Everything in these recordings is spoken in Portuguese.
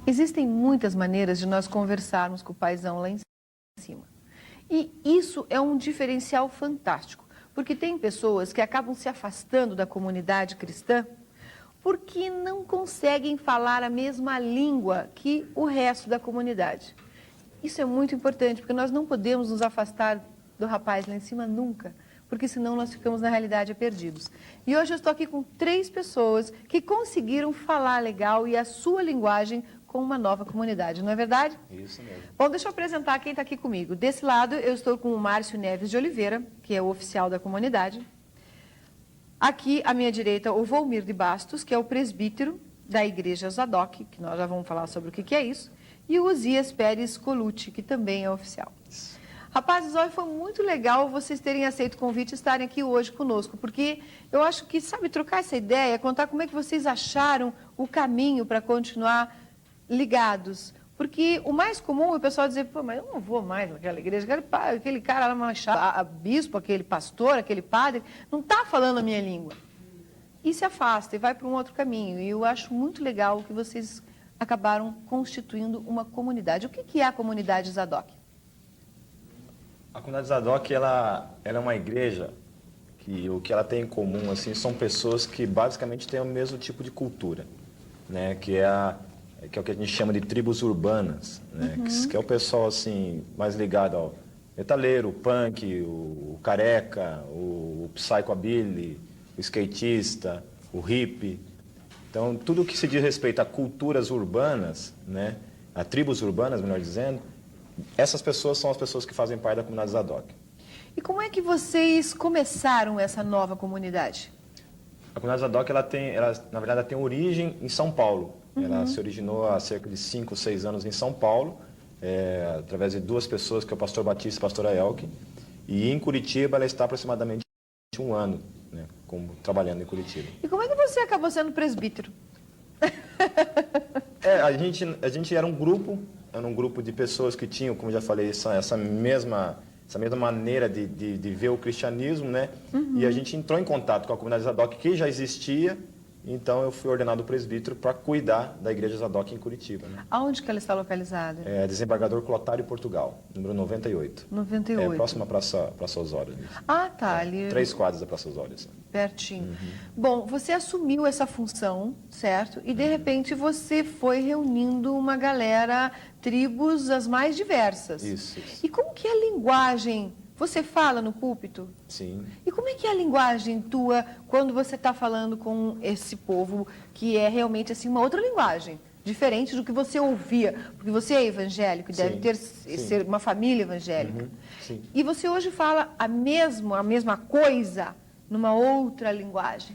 Existem muitas maneiras de nós conversarmos com o paizão lá em cima. E isso é um diferencial fantástico, porque tem pessoas que acabam se afastando da comunidade cristã porque não conseguem falar a mesma língua que o resto da comunidade. Isso é muito importante, porque nós não podemos nos afastar do rapaz lá em cima nunca, porque senão nós ficamos, na realidade, perdidos. E hoje eu estou aqui com 3 pessoas que conseguiram falar legal e a sua linguagem com uma nova comunidade, não é verdade? Isso mesmo. Bom, deixa eu apresentar quem está aqui comigo. Desse lado, eu estou com o Márcio Neves de Oliveira, que é o oficial da comunidade. Aqui, à minha direita, o Volmir de Bastos, que é o presbítero da Igreja Zadok, que nós já vamos falar sobre o que é isso, e o Uzias Pérez Colucci, que também é oficial. Rapazes, olha, foi muito legal vocês terem aceito o convite e estarem aqui hoje conosco, porque eu acho que, sabe, trocar essa ideia, contar como é que vocês acharam o caminho para continuar ligados. Porque o mais comum é o pessoal dizer, pô, mas eu não vou mais naquela igreja, aquele cara lá, bispo, aquele pastor, aquele padre, não está falando a minha língua. E se afasta e vai para um outro caminho. E eu acho muito legal que vocês acabaram constituindo uma comunidade. O que é a comunidade Zadok? A comunidade Zadok, ela é uma igreja que o que ela tem em comum assim, são pessoas que basicamente têm o mesmo tipo de cultura, né? Que é o que a gente chama de tribos urbanas, né? Que é o pessoal assim, mais ligado ao metaleiro, o punk, o careca, o psychobilly, o skatista, o hippie. Então, tudo que se diz respeito a culturas urbanas, né? A tribos urbanas, melhor dizendo, essas pessoas são as pessoas que fazem parte da comunidade Zadok. E como é que vocês começaram essa nova comunidade? A comunidade Zadok, na verdade, ela tem origem em São Paulo. Ela se originou há cerca de 5 ou 6 anos em São Paulo, através de 2 pessoas, que é o pastor Batista e a pastora Elke. E em Curitiba ela está aproximadamente 1 ano, né, trabalhando em Curitiba. E como é que você acabou sendo presbítero? A gente era um grupo de pessoas que tinham, como já falei, essa mesma maneira de ver o cristianismo, né? E a gente entrou em contato com a comunidade Zadok, que já existia. Então, eu fui ordenado presbítero para cuidar da igreja Zadok em Curitiba. Né? Aonde que ela está localizada? Desembargador Clotário, Portugal, número 98. 98. Próxima à Praça Osório. Ah, tá. Ali... 3 quadras da Praça Osório. Assim. Pertinho. Bom, você assumiu essa função, certo? E, de repente, você foi reunindo uma galera, tribos as mais diversas. Isso. E como que é a linguagem? Você fala no púlpito? Sim. E como é que é a linguagem tua quando você está falando com esse povo que é realmente assim uma outra linguagem, diferente do que você ouvia? Porque você é evangélico, deve ser uma família evangélica. Sim. E você hoje fala a mesma coisa numa outra linguagem?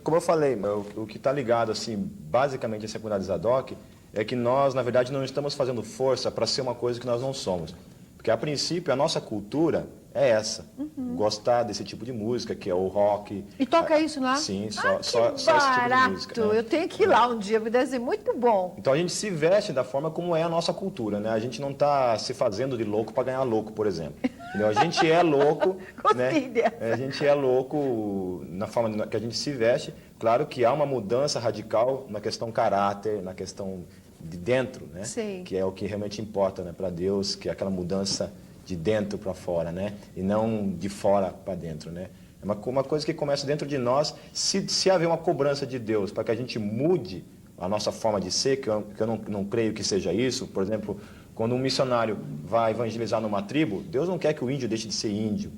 Como eu falei, o que está ligado, assim, basicamente, a essa comunidade Zadok, é que nós, na verdade, não estamos fazendo força para ser uma coisa que nós não somos. Porque, a princípio, a nossa cultura é essa. Gostar desse tipo de música, que é o rock. E toca isso lá? Sim, só esse tipo de música. Né? Eu tenho que ir lá um dia, deve ser muito bom. Então, a gente se veste da forma como é a nossa cultura, né? A gente não está se fazendo de louco para ganhar louco, por exemplo. Entendeu? A gente é louco, né? A gente é louco na forma que a gente se veste. Claro que há uma mudança radical na questão caráter, na questão de dentro, né? Sim. Que é o que realmente importa, né, para Deus, que é aquela mudança de dentro para fora, né? E não de fora para dentro, né? É uma coisa que começa dentro de nós. Se haver uma cobrança de Deus para que a gente mude a nossa forma de ser, que eu não creio que seja isso. Por exemplo, quando um missionário vai evangelizar numa tribo, Deus não quer que o índio deixe de ser índio,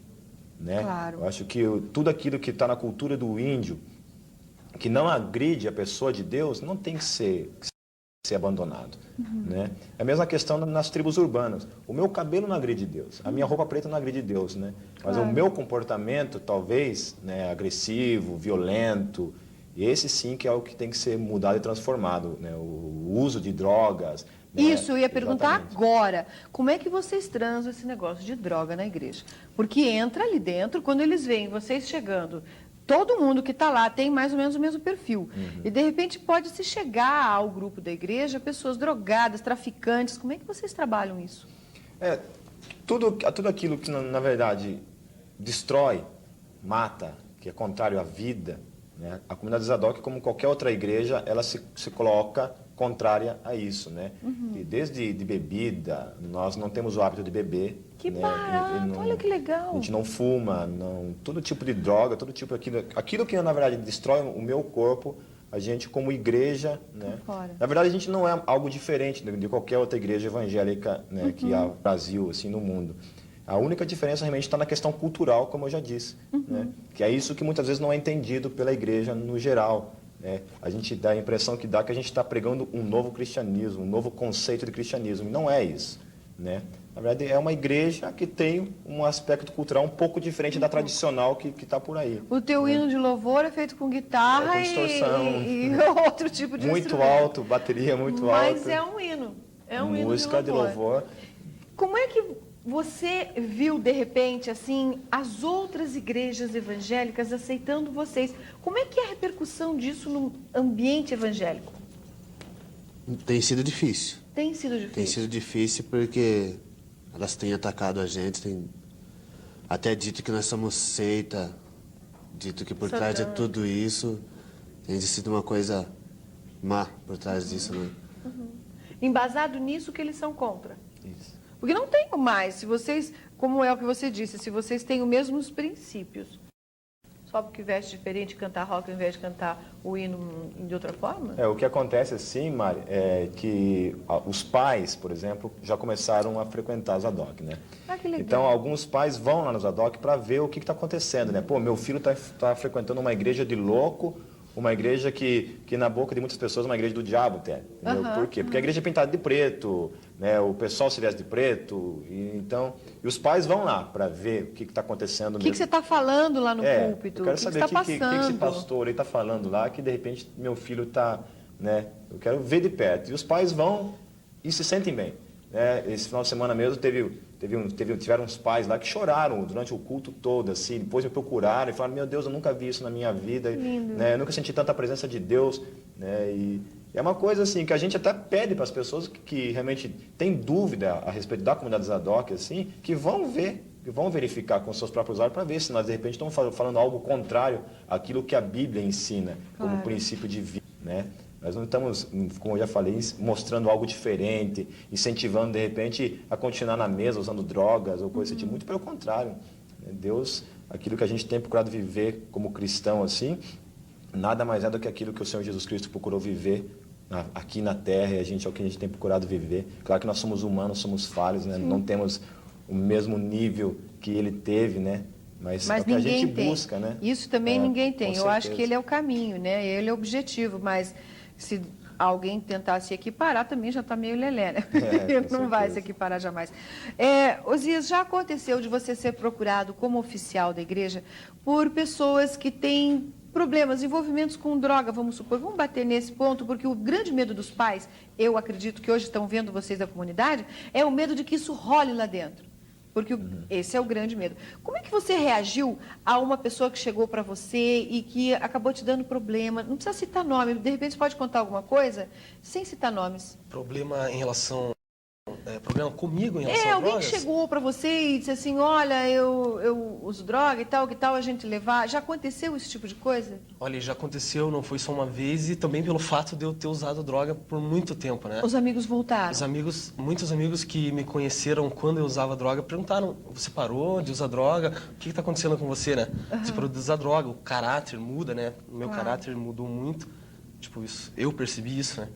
né? Claro. Eu acho que tudo aquilo que está na cultura do índio, que não agride a pessoa de Deus, não tem que ser abandonado, né? É a mesma questão nas tribos urbanas. O meu cabelo não agride Deus, a minha roupa preta não agride Deus, né? Mas o meu comportamento, talvez, né, agressivo, violento, esse sim que é o que tem que ser mudado e transformado, né? O uso de drogas. Né? Isso, eu ia perguntar Exatamente. agora, como é que vocês transam esse negócio de droga na igreja? Porque entra ali dentro, quando eles veem vocês chegando, todo mundo que está lá tem mais ou menos o mesmo perfil. E, de repente, pode-se chegar ao grupo da igreja pessoas drogadas, traficantes. Como é que vocês trabalham isso? Tudo aquilo que, na verdade, destrói, mata, que é contrário à vida, né? A comunidade Zadok, como qualquer outra igreja, ela se coloca contrária a isso, né? E desde de bebida, nós não temos o hábito de beber. Que né? barato, olha que legal. A gente não fuma, todo tipo de droga, todo tipo aquilo que na verdade destrói o meu corpo, a gente como igreja, né? Fora. Na verdade a gente não é algo diferente de qualquer outra igreja evangélica, né, que há no Brasil, assim, no mundo. A única diferença realmente está na questão cultural, como eu já disse, né? Que é isso que muitas vezes não é entendido pela igreja no geral. Né? A gente dá a impressão que a gente está pregando um novo cristianismo, um novo conceito de cristianismo. E não é isso, né? Na verdade, é uma igreja que tem um aspecto cultural um pouco diferente da tradicional que está por aí. O teu hino de louvor é feito com guitarra com distorção. e outro tipo de Muito instrumento. alto, bateria muito alta. Mas é um hino. É um música hino de louvor. Como é que você viu, de repente, assim, as outras igrejas evangélicas aceitando vocês? Como é que é a repercussão disso no ambiente evangélico? Tem sido difícil. Tem sido difícil? Tem sido difícil porque elas têm atacado a gente, têm até dito que nós somos seita, dito que por trás de tudo isso tem sido uma coisa má por trás disso, né? Embasado nisso que eles são contra. Isso. Porque não tem mais. Se vocês, como é o que você disse, se vocês têm os mesmos princípios, só porque veste diferente cantar rock ao invés de cantar o hino de outra forma? O que acontece assim, Mari, é que os pais, por exemplo, já começaram a frequentar as ADOC, né? Ah, que legal. Então, alguns pais vão lá nos ADOC para ver o que está acontecendo, né? Pô, meu filho está frequentando uma igreja de louco, uma igreja que na boca de muitas pessoas é uma igreja do diabo até. Entendeu? Por quê? Porque a igreja é pintada de preto, né? O pessoal se veste de preto, e os pais vão lá para ver o que está acontecendo. O que você está falando lá no púlpito? Eu quero saber o que esse pastor está falando lá, que de repente meu filho está, né? Eu quero ver de perto. E os pais vão e se sentem bem. Né? Esse final de semana mesmo tiveram uns pais lá que choraram durante o culto todo, assim, depois me procuraram e falaram, meu Deus, eu nunca vi isso na minha vida, né? Eu nunca senti tanta presença de Deus, né? E é uma coisa assim que a gente até pede para as pessoas que realmente têm dúvida a respeito da comunidade Zadok, assim, que vão verificar com seus próprios olhos para ver se nós de repente estamos falando algo contrário àquilo que a Bíblia ensina como princípio de vida, né? Nós não estamos, como eu já falei, mostrando algo diferente, incentivando, de repente, a continuar na mesa usando drogas ou coisa desse tipo. Muito pelo contrário. Deus, aquilo que a gente tem procurado viver como cristão, assim, nada mais é do que aquilo que o Senhor Jesus Cristo procurou viver aqui na Terra, e é o que a gente tem procurado viver. Claro que nós somos humanos, somos falhos, né? Não temos o mesmo nível que Ele teve, né? Mas é o que a gente busca, né? Isso também ninguém tem. Eu acho que ele é o caminho, né? Ele é o objetivo, mas se alguém tentar se equiparar, também já está meio lelé, né? Ele não vai se equiparar jamais. Osias, já aconteceu de você ser procurado como oficial da igreja por pessoas que têm problemas, envolvimentos com droga, vamos supor, vamos bater nesse ponto, porque o grande medo dos pais, eu acredito que hoje estão vendo vocês da comunidade, é o medo de que isso role lá dentro. Porque esse é o grande medo. Como é que você reagiu a uma pessoa que chegou para você e que acabou te dando problema? Não precisa citar nome, de repente você pode contar alguma coisa sem citar nomes. Problema em relação... problema comigo em relação a alguém drogas? que chegou para você e disse assim, olha, eu uso droga e tal, que tal a gente levar? Já aconteceu esse tipo de coisa? Olha, já aconteceu, não foi só uma vez, e também pelo fato de eu ter usado droga por muito tempo, né? Os amigos voltaram? Muitos amigos que me conheceram quando eu usava droga perguntaram, você parou de usar droga? O que está acontecendo com você, né? Você parou de usar droga, o caráter muda, né? O meu caráter mudou muito, tipo, isso, eu percebi isso, né?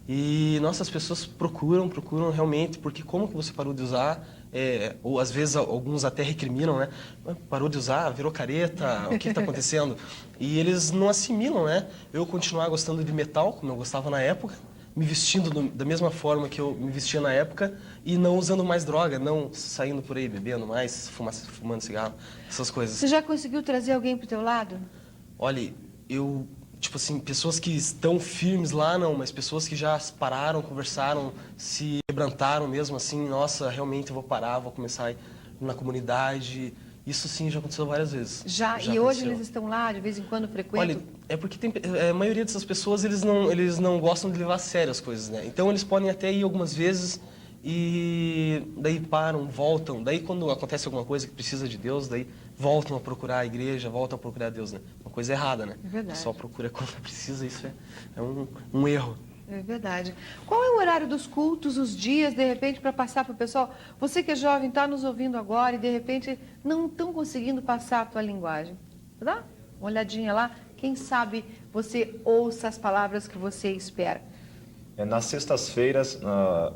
E, nossa, as pessoas procuram realmente, porque como que você parou de usar? Ou às vezes alguns até recriminam, né? Parou de usar, virou careta, o que está acontecendo? E eles não assimilam, né? Eu continuar gostando de metal, como eu gostava na época, me vestindo da mesma forma que eu me vestia na época e não usando mais droga, não saindo por aí bebendo mais, fumando cigarro, essas coisas. Você já conseguiu trazer alguém pro teu lado? Olha, tipo assim, pessoas que estão firmes lá, não, mas pessoas que já pararam, conversaram, se quebrantaram mesmo assim, nossa, realmente eu vou parar, vou começar a ir na comunidade. Isso sim já aconteceu várias vezes. Já e aconteceu. Hoje eles estão lá, de vez em quando frequentam? Olha, é porque a maioria dessas pessoas, eles não gostam de levar a sério as coisas, né? Então eles podem até ir algumas vezes e daí param, voltam. Daí quando acontece alguma coisa que precisa de Deus, daí voltam a procurar a igreja, voltam a procurar Deus, né? Uma coisa errada, né? É verdade. Só procura quando precisa, isso é um erro. É verdade. Qual é o horário dos cultos, os dias, de repente, para passar para o pessoal? Você que é jovem, está nos ouvindo agora e, de repente, não estão conseguindo passar a tua linguagem. Dá uma olhadinha lá. Quem sabe você ouça as palavras que você espera. Nas sextas-feiras,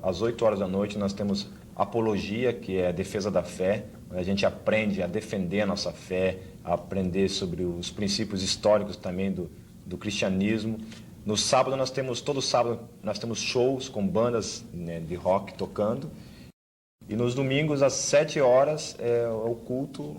às 8 horas da noite, nós temos apologia, que é a defesa da fé. A gente aprende a defender a nossa fé, a aprender sobre os princípios históricos também do cristianismo. No sábado, todo sábado, nós temos shows com bandas, né, de rock tocando. E nos domingos, às 7 horas, é o culto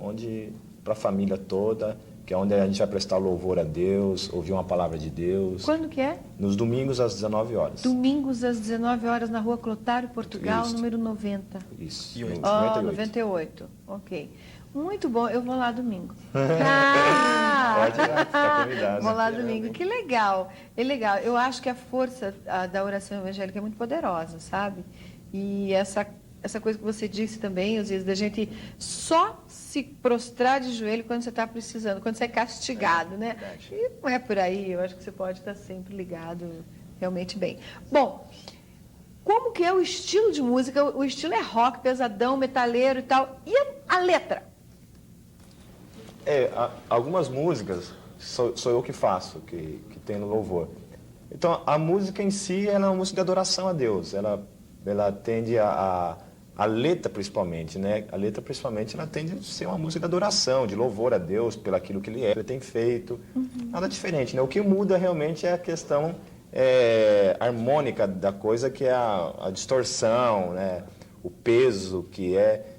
para a família toda, que é onde a gente vai prestar louvor a Deus, ouvir uma palavra de Deus. Quando que é? Nos domingos, às 19 horas. Domingos, às 19 horas, na Rua Clotário, Portugal, Isso. número 90. Isso, E oito. 98. 98. Ok. Muito bom. Eu vou lá domingo. Pode ir lá, está convidado. Vou lá domingo. Que legal. É legal. Eu acho que a força da oração evangélica é muito poderosa, sabe? E essa coisa que você disse também, às vezes, da gente só se prostrar de joelho quando você está precisando, quando você é castigado, né? verdade. E não é por aí. Eu acho que você pode estar sempre ligado realmente bem. Bom, como que é o estilo de música? O estilo é rock, pesadão, metaleiro e tal. E a letra? Algumas músicas sou eu que faço, que tem no louvor. Então, a música em si ela é uma música de adoração a Deus. Ela tende a letra, principalmente, né? A letra, principalmente, ela tende a ser uma música de adoração, de louvor a Deus pelo aquilo que Ele tem feito. Nada diferente, né? O que muda realmente é a questão harmônica da coisa, que é a distorção, né? O peso, que é...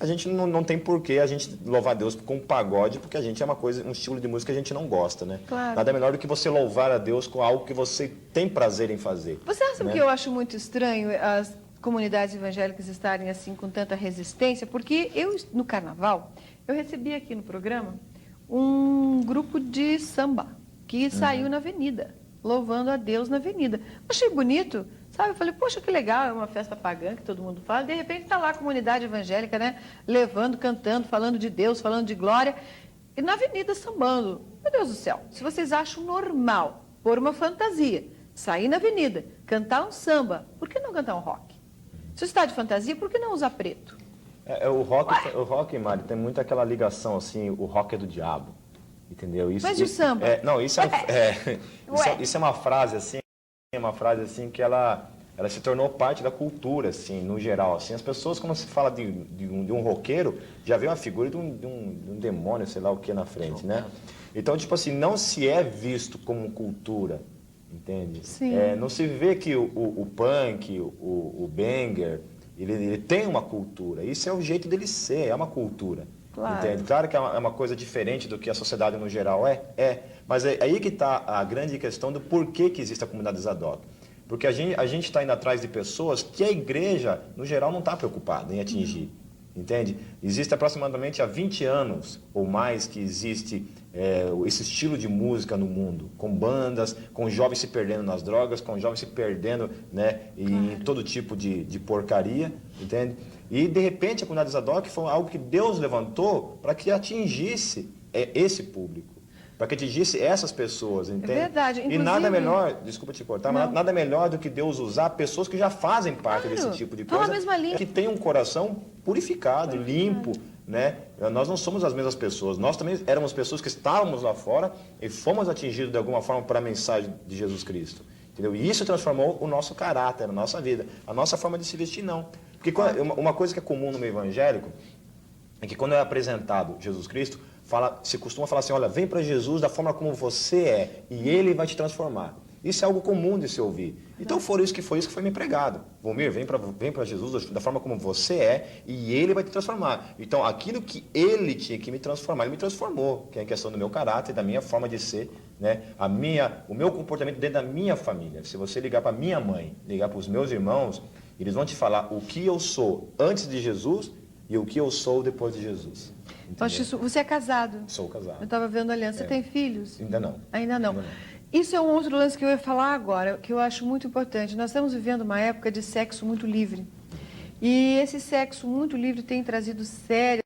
A gente não tem porquê a gente louvar a Deus com um pagode, porque a gente é um estilo de música que a gente não gosta, né? Claro. Nada melhor do que você louvar a Deus com algo que você tem prazer em fazer. Você sabe né? que eu acho muito estranho as comunidades evangélicas estarem assim com tanta resistência? Porque no carnaval, eu recebi aqui no programa um grupo de samba que saiu na avenida, louvando a Deus na avenida. Achei bonito, sabe? Eu falei, poxa, que legal, é uma festa pagã que todo mundo fala. De repente está lá a comunidade evangélica, né? Levando, cantando, falando de Deus, falando de glória. E na avenida sambando. Meu Deus do céu, se vocês acham normal pôr uma fantasia, sair na avenida, cantar um samba, por que não cantar um rock? Se você está de fantasia, por que não usar preto? O rock, Mari, tem muito aquela ligação, assim, o rock é do diabo, entendeu? Mas e o samba? Isso é uma frase, assim, que ela se tornou parte da cultura, assim, no geral. Assim, as pessoas, quando se fala de um roqueiro, já vê uma figura de um demônio, sei lá o que, na frente, né? Então, tipo assim, não se é visto como cultura, entende? Sim. Não se vê que o punk, o banger, ele tem uma cultura. Isso é o jeito dele ser, é uma cultura. Claro. Entende? Claro que é uma coisa diferente do que a sociedade no geral mas é aí que está a grande questão do porquê que existe a comunidade Zadok. Porque a gente está indo atrás de pessoas que a igreja, no geral, não está preocupada em atingir. Entende? Existe aproximadamente há 20 anos ou mais que existe esse estilo de música no mundo, com bandas, com jovens se perdendo nas drogas, com jovens se perdendo, né, em todo tipo de porcaria, entende? E, de repente, a comunidade Zadok foi algo que Deus levantou para que atingisse esse público, para que atingisse essas pessoas, entende? É verdade. E nada Inclusive- melhor, desculpa te cortar, mas nada melhor do que Deus usar pessoas que já fazem parte Claro. desse tipo de Fala coisa, a mesma língua. que tem um coração purificado, limpo, né? Nós não somos as mesmas pessoas. Nós também éramos pessoas que estávamos lá fora e fomos atingidos de alguma forma por a mensagem de Jesus Cristo. Entendeu? E isso transformou o nosso caráter, a nossa vida, a nossa forma de se vestir, não. Porque uma coisa que é comum no meio evangélico é que quando é apresentado Jesus Cristo, se costuma falar assim, olha, vem para Jesus da forma como você é e Ele vai te transformar. Isso é algo comum de se ouvir. Então foi isso que foi me pregado. Volmir, vem para Jesus da forma como você é e Ele vai te transformar. Então aquilo que Ele tinha que me transformar, Ele me transformou, que é a questão do meu caráter, da minha forma de ser, né? O meu comportamento dentro da minha família. Se você ligar para minha mãe, ligar para os meus irmãos, eles vão te falar o que eu sou antes de Jesus e o que eu sou depois de Jesus. Acho isso, você é casado? Sou casado. Eu estava vendo a aliança. Você tem filhos? Ainda não. Ainda não. Isso é um outro lance que eu ia falar agora, que eu acho muito importante. Nós estamos vivendo uma época de sexo muito livre. E esse sexo muito livre tem trazido sérias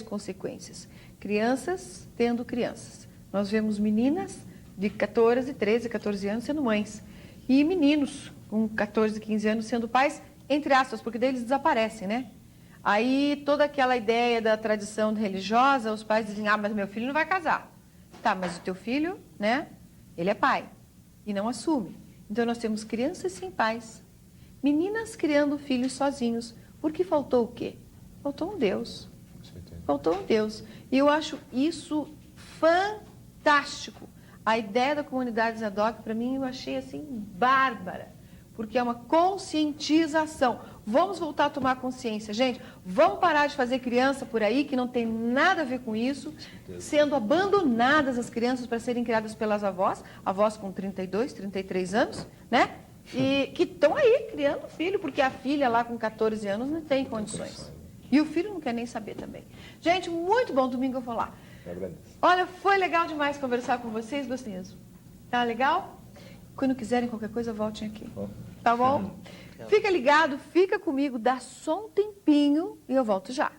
consequências. Crianças tendo crianças. Nós vemos meninas de 14, 13, 14 anos sendo mães. E meninos com 14, 15 anos sendo pais, entre aspas, porque daí eles desaparecem, né? Aí toda aquela ideia da tradição religiosa, os pais dizem, mas meu filho não vai casar. Tá, mas o teu filho, né? Ele é pai e não assume. Então nós temos crianças sem pais, meninas criando filhos sozinhos. Porque faltou o quê? Faltou um Deus. Faltou um Deus. E eu acho isso fantástico. A ideia da comunidade Zadok, para mim, eu achei assim bárbara. Porque é uma conscientização. Vamos voltar a tomar consciência, gente. Vamos parar de fazer criança por aí, que não tem nada a ver com isso, sendo abandonadas as crianças para serem criadas pelas avós com 32, 33 anos, né? E que estão aí criando filho, porque a filha lá com 14 anos não tem condições. E o filho não quer nem saber também. Gente, muito bom. Domingo eu vou lá. Olha, foi legal demais conversar com vocês, gostei mesmo. Tá legal? Quando quiserem qualquer coisa, voltem aqui. Tá bom? Fica ligado, fica comigo, dá só um tempinho e eu volto já.